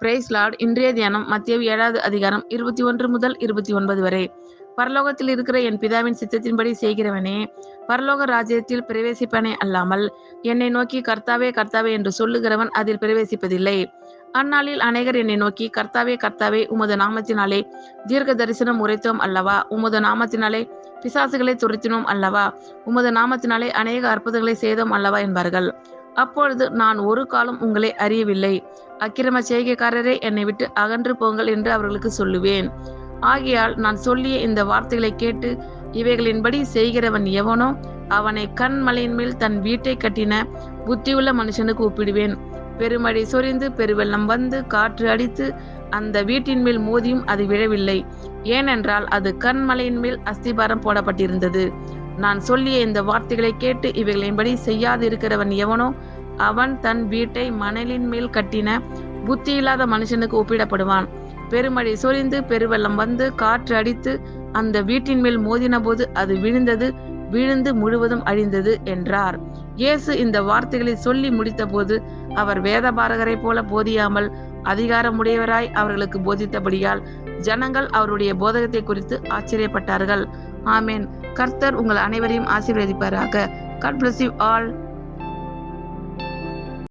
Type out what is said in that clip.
Price Lord. இன்றைய தியானம் மத்தேயு 7வது அதிகாரம் 21 முதல் 29 வரை. பரலோகத்தில் இருக்கிற என் பிதாவின் சித்தத்தின்படி செய்கிறவனே பரலோக ராஜ்யத்தில் பிரவேசிப்பனே அல்லாமல், என்னை நோக்கி கர்த்தாவே கர்த்தாவே என்று சொல்லுகிறவன் அதில் பிரவேசிப்பதில்லை. அந்நாளில் அநேகர் என்னை நோக்கி, கர்த்தாவே கர்த்தாவே, உமது நாமத்தினாலே தீர்க்க தரிசனம் உரைத்தோம் அல்லவா? உமது நாமத்தினாலே பிசாசுகளை துரத்தினோம் அல்லவா? உமது நாமத்தினாலே அநேக அற்புதங்களை செய்தோம் அல்லவா என்பார்கள். அப்பொழுது நான் ஒரு காலம் உங்களை அறியவில்லை, அக்கிரம செய்கைக்காரரே, என்னை விட்டு அகன்று போங்கள் என்று அவர்களுக்கு சொல்லுவேன். ஆகையால் நான் சொல்லிய இந்த வார்த்தைகளை கேட்டு இவைகளின்படி செய்கிறவன் எவனோ அவனை கன்மலையின் மேல் தன் வீட்டை கட்டின புத்தியுள்ள மனுஷனுக்கு ஒப்பிடுவேன். பெருமழை சொரிந்து பெருவெள்ளம் வந்து காற்று அடித்து அந்த வீட்டின் மேல் மோதியும் அது விழவில்லை, ஏனென்றால் அது கன்மலையின் மேல் அஸ்திபாரம் போடப்பட்டிருந்தது. நான் சொல்லிய இந்த வார்த்தைகளை கேட்டு இவைகளின்படி செய்யாது இருக்கிறவன் எவனோ அவன் தன் வீட்டை மணலின் மேல் கட்டின புத்தியில்லாத மனுஷனுக்கு ஒப்பிடப்படுவான். பெருமழை சொரிந்து பெருவெள்ளம் வந்து காற்று அடித்து அந்த வீட்டின் மேல் மோதின போது அது விழுந்து முழுவதும் அழிந்தது என்றார். இயேசு இந்த வார்த்தைகளை சொல்லி முடித்த போது அவர் வேதபாரகரை போல போதியாமல் அதிகாரமுடையவராய் அவர்களுக்கு போதித்தபடியால் ஜனங்கள் அவருடைய போதகத்தை குறித்து ஆச்சரியப்பட்டார்கள். ஆமேன். கர்த்தர் உங்கள் அனைவரையும் ஆசீர்வதிப்பாராக. God bless you all.